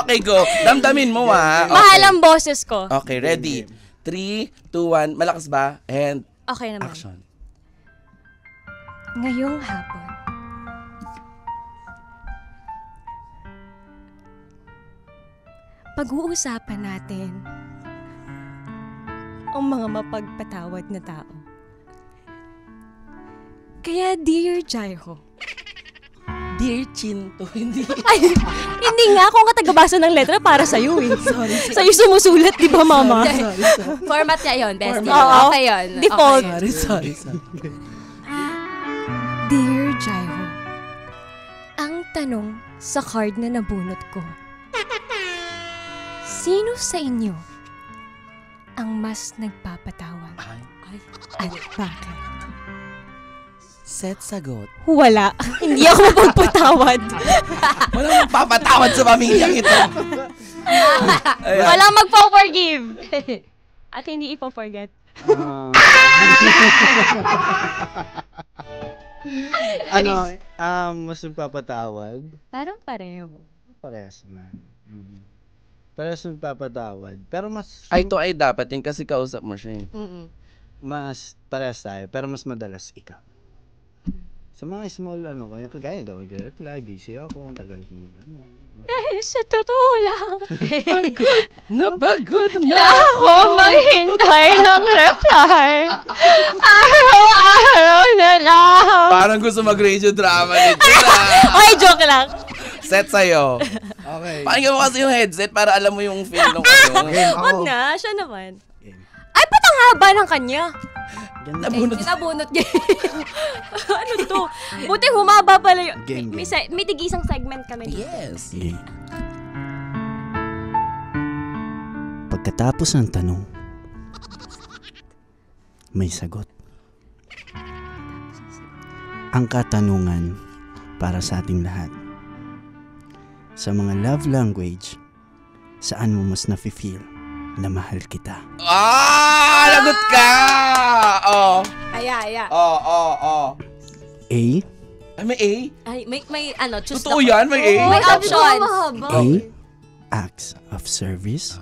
Okay, go. Damdamin mo ha. Okay. Mahal ang boses ko. Okay, ready. 3, 2, 1. Malakas ba? And Okay naman. action. Ngayong hapon, pag-uusapan natin ang mga mapagpatawad na tao. Kaya Dear Jaiho, Dear Chinto, hindi. ay, hindi nga ako ang tagabasa ng letra para sa'yo eh. Sa'yo sumusulat, di ba mama? Format niya yun, bestie. Oo. Okay yun. Default. Okay. Sorry. Dear Jaiho, ang tanong sa card na nabunot ko, sino sa inyo ang mas nagpapatawad? At bakit? Set sagot. Wala. Hindi ako mapagpatawad. Walang magpapatawad sa pamilyang ito. Ayan. Walang magpo-forgive. At hindi ipo-forget. Mas magpapatawad? Parang pareho. Parehas naman. Parehas magpapatawad. Pero mas... Ay, to ay dapat yun kasi kausap mo siya eh. Mas parehas tayo, pero mas madalas ikaw. Sa mga small kagaya daw, lagi siya ako, tagal ko. Sa totoo lang, Napagod na. ako maghintay ng reply. Araw-araw na lang. Parang gusto mag-radio drama nito na. Okay, joke lang. Set sa'yo. Okay. Pakinggan mo kasi yung headset para alam mo yung feel ng ano. Wag na, siya naman. Ay, ba't ang haba ng kanya? Nabunot. Sinabunot niya. Ano to? Buti humaba pala yun. Game. May tig-isang segment kami dito. Yes. Pagkatapos ng tanong, may sagot. Ang katanungan para sa ating lahat. Sa mga love language, saan mo mas nafe-feel na mahal kita? Lagot ka! Oh. Aya. Oh. A. Ay, may A? Ay, may choose Totoo yan? May A? May options. A. Acts of service.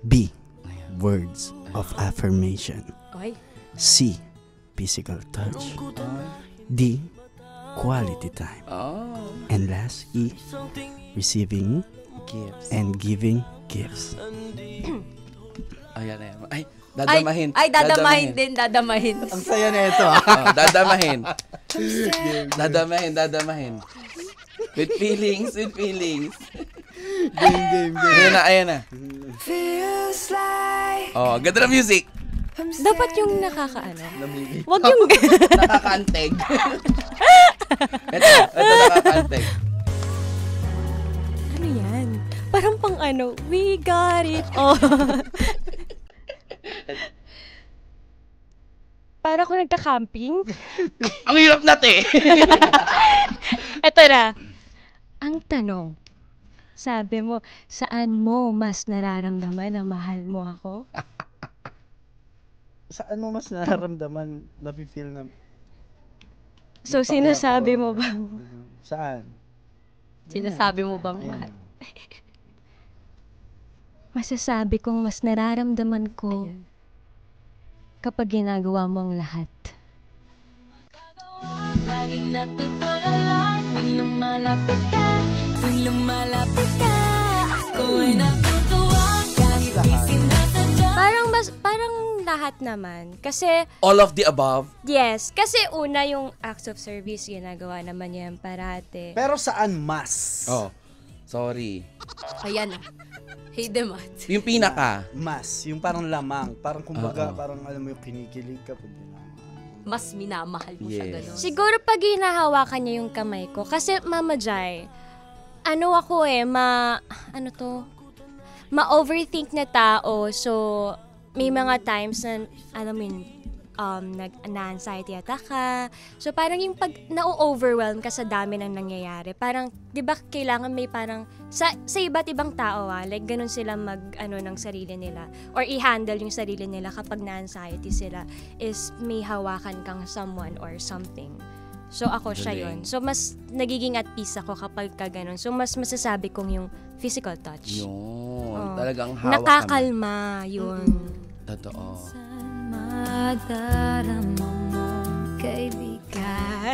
B. Words of affirmation. Ay. C. Physical touch. D. Quality time. Oh. And last, E. Receiving Gifts. and giving gifts. Ayan. Ay, dadamahin. Ay, dadamahin. Ang saya na ito. Oh, dadamahin. With feelings. Game. Ayan na. Oh, ganda ng music. Dapat yung nakakaano. Wag yung... Nakakanteg. Ito nakakanteg. Ano yan? Parang pang ano, we got it all. Para ako nagka-camping. Ang hirap natin. Ito na. Ang tanong, sabi mo, saan mo mas nararamdaman na mahal mo ako? Saan mo mas nararamdaman, nafe-feel na... So, sinasabi mo ba? Saan? Sinasabi mo bang mahal? Masasabi kong mas nararamdaman ko kapag ginagawa mo ang lahat. Parang lahat naman. Kasi, All of the above. yes. Kasi una yung acts of service, ginagawa naman yan parate. Pero saan mas? Oh. Sorry. Ayan na. Hidden mat. Yung pinaka. Mas. Yung parang lamang. Parang kumbaga, Oo. parang alam mo yung kinikilig ka pag mas minamahal mo siya gano'n. Siguro pag hinahawakan niya yung kamay ko. Kasi, Mama Jai, ma-overthink na tao. So, may mga times na, na-anxiety attack ka. So, parang yung pag na-overwhelm ka sa dami ng nangyayari, parang, di ba, kailangan may parang, sa iba't ibang tao, like, ganun sila ng sarili nila, or i-handle yung sarili nila kapag na-anxiety sila, is may hawakan kang someone or something. So, ako siya yun. So, mas nagiging at peace ako kapag ka ganun. So, mas masasabi kong yung physical touch. Yun. Talagang hawak nakakalma, yun. Totoo. Madarama mong kaibigan.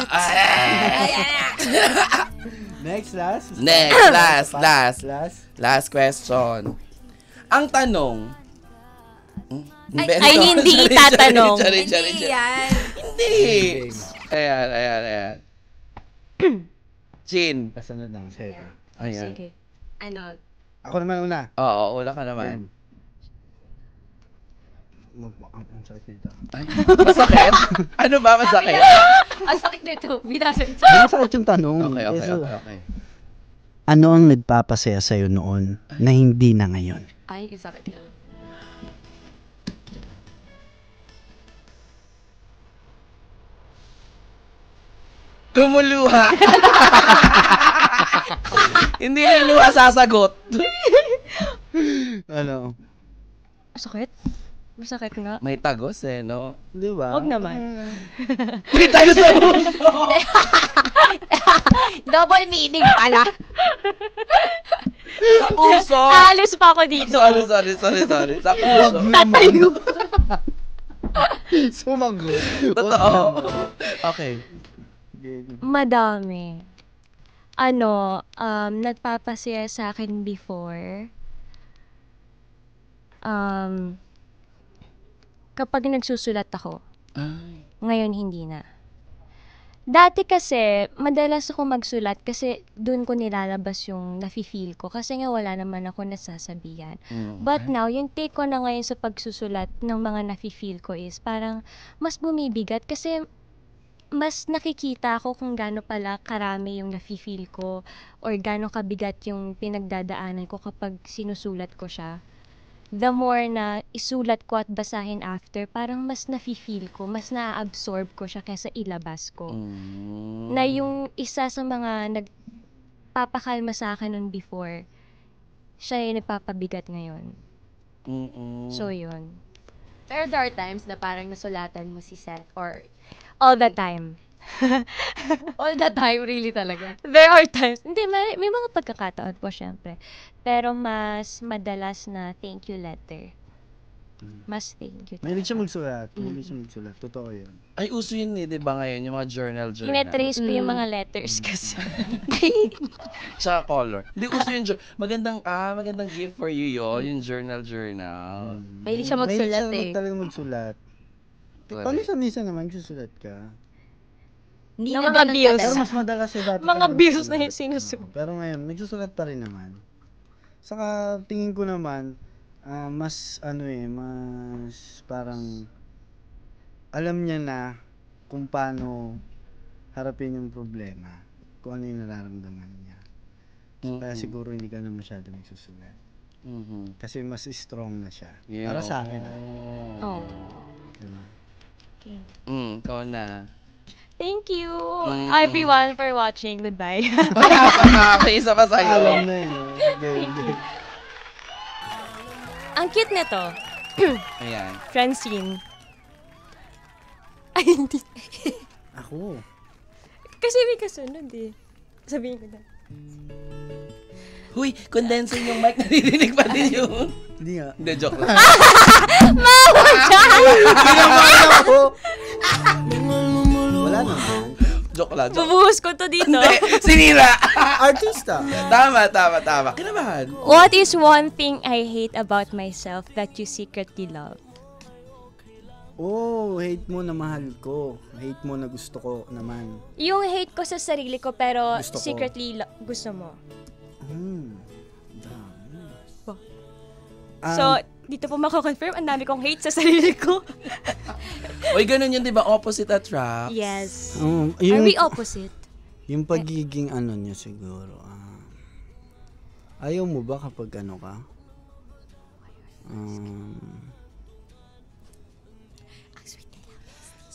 Last question. Ang tanong. Ay, hindi itatanong. Hindi yan. Hindi. Ayan. Chin. Kasunod lang, sir. Ayan. Sige. Ano? Ako naman una. Oo, una ka naman. Ang sakit nito. Ay, masakit? Ano ba masakit? Ang sakit nito. Binasan Ang sakit yung tanong. Okay. Ano ang nagpapasaya sa'yo noon na hindi na ngayon? Ay, ang sakit nito. Tumuluha. Hindi na luha sasagot. Ano? Sakit? Masakit nga. May tagos no? Di ba? Huwag naman. May tagos sa puso. Double meaning pala. Sa puso. Alis pa ako dito. Sorry. Sa puso. Tatayo. Sumagot. Totoo. Okay. Madami. Nagpapasaya sa akin before. Kapag nagsusulat ako. Ay. Ngayon, hindi na. Dati kasi, madalas ako magsulat kasi doon ko nilalabas yung nafe-feel ko. Kasi nga wala naman ako nasasabihan. But now, yung take ko na ngayon sa pagsusulat ng mga nafe-feel ko is parang mas bumibigat kasi mas nakikita ko kung gaano pala karami yung nafe-feel ko or gaano kabigat yung pinagdadaanan ko kapag sinusulat ko siya. The more na isulat ko at basahin after, parang mas nafe-feel ko, mas na-absorb ko siya kaysa ilabas ko. Na yung isa sa mga nagpapakalma sa akin nun before, siya yung nagpapabigat ngayon. So, yun. Pero there are times na parang nasulatan mo si Seth or All the time. all the time, really talaga. There are times. Hindi, may mga pagkakataon po, syempre. Pero mas madalas na thank you letter. Mas thank you. Mahilig siya magsulat. Totoo yun. Ay, uso yun di ba ngayon? Yung mga journal. Tinetrace ko yung mga letters kasi. Tsaka color. Hindi, uso yung magandang gift for you yun. Yung journal. Mahilig siya magsulat Mahilig siya talagang magsulat. Paminsan naman, magsusulat ka. Hindi Ng na mga ganun bills. Pero katagal. mas madalas yung dati. Mga ka bills na magsusulat. yung sinusulat. Pero ngayon, nagsusulat pa rin naman. Saka, tingin ko naman, mas parang, alam niya na kung paano harapin yung problema. Kung ano yung nararamdaman niya. Kaya siguro hindi ka na masyado nagsusulat. Kasi mas strong na siya. Yeah. Para sa akin. Oh. Diba? Okay. Ikaw na. Thank you, everyone, for watching. Goodbye. Okay, isa pa sa'yo. Alam na yun. Ang cute nito. Ayan. Francine. Ay, hindi. Ako. Kasi may kasunod eh. Sabihin ko na. Huy, condenser yung mic, naririnig pa din yun. Hindi nga. Hindi, joke lang. Wala naman. Joke lang. Bubuhos ko to dito. Hindi, sinira. Artista. Tama. Kinabahan. What is one thing I hate about myself that you secretly love? Oh, hate mo na mahal ko. Hate mo na gusto ko naman. Yung hate ko sa sarili ko pero Gusto ko. secretly gusto mo. Dami. So, dito po mako-confirm, ang dami kong hate sa sarili ko. Oy, ganun yun, di ba? Opposite attracts. Yes. Yung, Are we opposite? yung pagiging ano niya siguro. Ayaw mo ba kapag ano ka?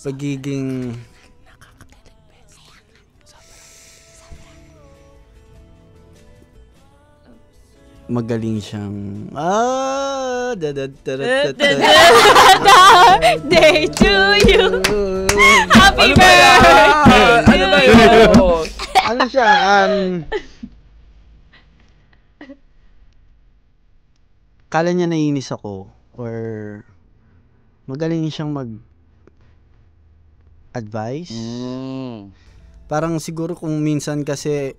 Pagiging magaling siyang Day to you. Happy Ano ba yan? Ano ba yun? ano siya? Kala niya naiinis ako or magaling siyang mag-advise. Parang siguro kung minsan kasi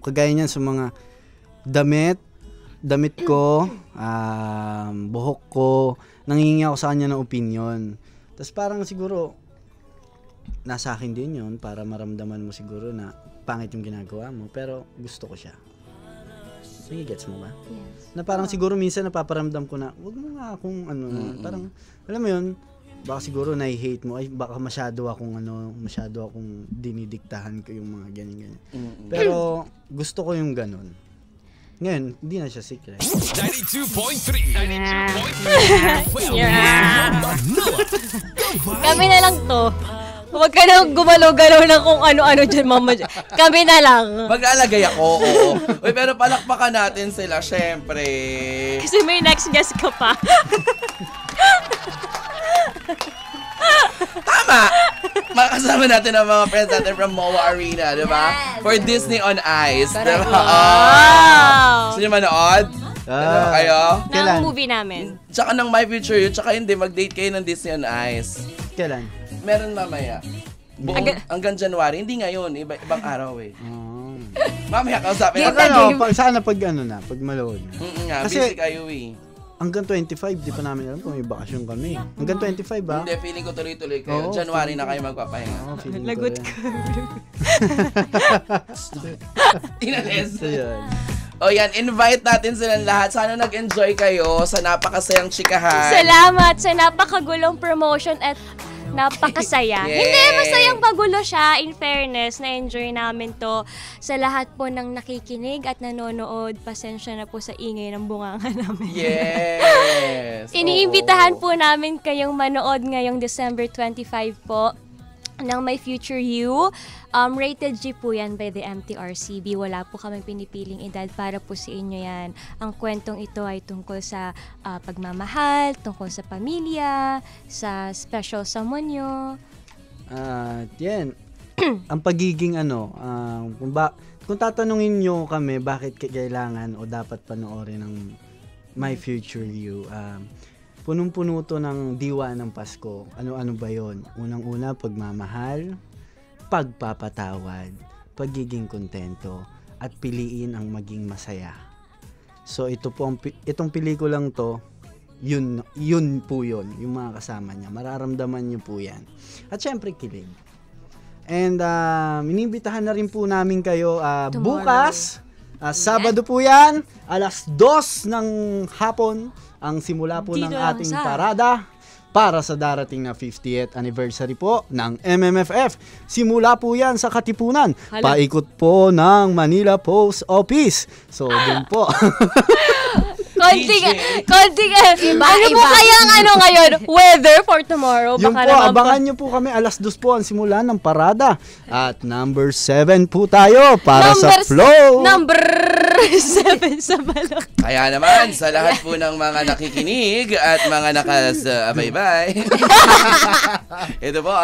kagaya niyan sa mga damit ko, buhok ko, nangingi ako sa kanya ng opinion. Tapos parang siguro nasa akin din yun para maramdaman mo siguro na pangit yung ginagawa mo, pero gusto ko siya. Sige, gets mo ba? Yes. Na parang siguro minsan napaparamdam ko na, wag mo nga akong parang, alam mo yun, baka siguro na-hate mo, ay baka masyado akong dinidiktahan ko yung mga ganyan. Pero gusto ko yung ganun. Ngayon, hindi na siya secret. 92.3 Kami na lang to. Huwag ka na gumalaw-galaw na kung ano-ano dyan, mama. Kami na lang. Maglalagay ako, oo. Uy, pero palakpakan natin sila, syempre. Kasi may next guest ka pa. Tama! Makasama natin ang mga friends natin from MOA Arena, di ba? For Disney on Ice, di ba? Wow! Gusto niyo manood? Ano kayo? Ng movie namin. Tsaka ng My Future You, tsaka hindi, mag-date kayo ng Disney on Ice. Kailan? Meron mamaya. Hanggang January, hindi ngayon, ibang araw eh. Mamaya kausapin natin. Sana pag malood na. Nga, busy kayo eh. Hanggang 25, di pa namin alam kung may bakasyon kami. Hanggang 25 ba? Hindi, feeling ko tuloy-tuloy kayo. January na kayo magpapahinga. Lagot ka. Inalis. Ayan. O yan, invite natin silang lahat. Sana nag-enjoy kayo sa napakasayang chikahan. Salamat sa napakagulong promotion at napakasaya. Yeah. Hindi, masayang magulo siya. In fairness, na-enjoy namin to. Sa lahat po ng nakikinig at nanonood, pasensya na po sa ingay ng bunganga namin. Yes! Iniimbitahan po namin kayong manood ngayong December 25 po ng My Future You. Rated G po yan by the MTRCB. Wala po kami pinipiling edad para po sa inyo yan. Ang kwentong ito ay tungkol sa pagmamahal, tungkol sa pamilya, sa special someone nyo. Yan. Ang pagiging kung tatanungin nyo kami bakit kailangan o dapat panoorin ng My Future You, punong-puno to ng diwa ng Pasko. Ano-ano ba yon? Unang-una, pagmamahal, pagpapatawad, pagiging kontento, at piliin ang maging masaya. So itong pelikulang to, yun po yun, yung mga kasama niya. Mararamdaman niyo po yan. At syempre, kilig. And inibitahan na rin po namin kayo bukas, Sabado po yan, 2:00 ng hapon, ang simula po ng ating parada para sa darating na 50th anniversary po ng MMFF. Simula po yan sa Katipunan. Paikot po ng Manila Post Office. So, dun po. Konting, ano po kaya ngayon? Weather for tomorrow? Yung po, abangan nyo po kami, 2:00 po ang simula ng parada. At number 7 po tayo para sa flow. Number 7 sa balok. Kaya naman, sa lahat po ng mga nakikinig at mga bye-bye. Ito po,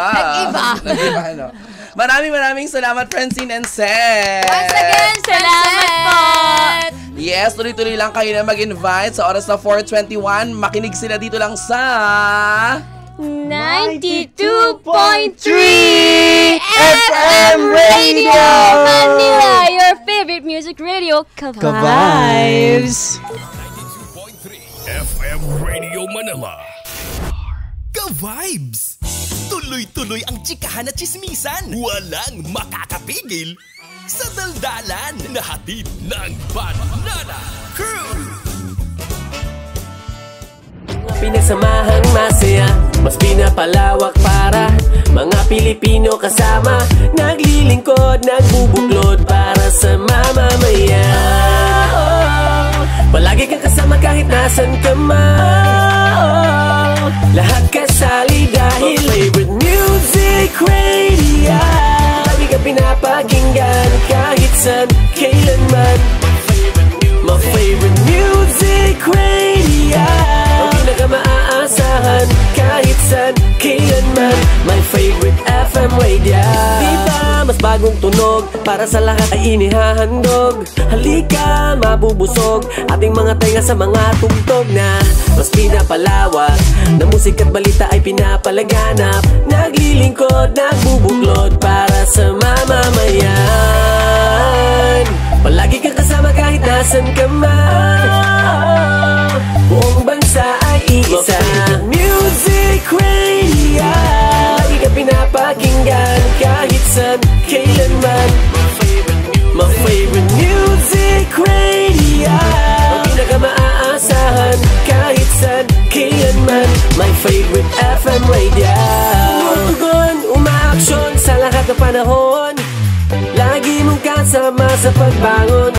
Nag-iba, no? Maraming salamat, Francine and Seth. Once again, salamat po. Yes, tuloy-tuloy lang kayo na mag-invite sa oras na 4:21. Makinig sila dito lang sa 92.3 FM Radio Manila, your favorite music radio, Ka-Vibes. 92.3 FM Radio Manila. Ka-Vibes! Tuloy-tuloy ang chikahan at chismisan. Walang makakapigil sa daldalan na hatid ng Banana Crew. pinagsamahang masaya, mas pinapalawak para mga Pilipino kasama. Naglilingkod, nagbubuklod para sa mamamayan. Palagi kang kasama kahit nasan ka man. Lahat kasali dahil favorite music radio. Lagi kang pinapakinggan kahit saan, kailanman. My favorite music radio. Ang pinaka-maaasahan kahit saan, kailanman. My favorite FM radio. Diba mas bagong tunog para sa lahat ay inihahandog. Halika, mabubusog ating mga tenga sa mga tugtog na mas pinapalawak. Na musika at balita ay pinapalaganap. Naglilingkod, nagbubuklod para sa mamamayan. Palagi kang kasama kahit nasan ka man. Buong bansa ay iisa. Music radio. Lagi kang pinapakinggan kahit saan, kailanman. My favorite music radio. Ang pinaka-maaasahan kahit saan, kailanman. My favorite FM radio. Umutugon, umaaksyon sa lahat ng panahon. Lagi mong kasama sa pagbangon.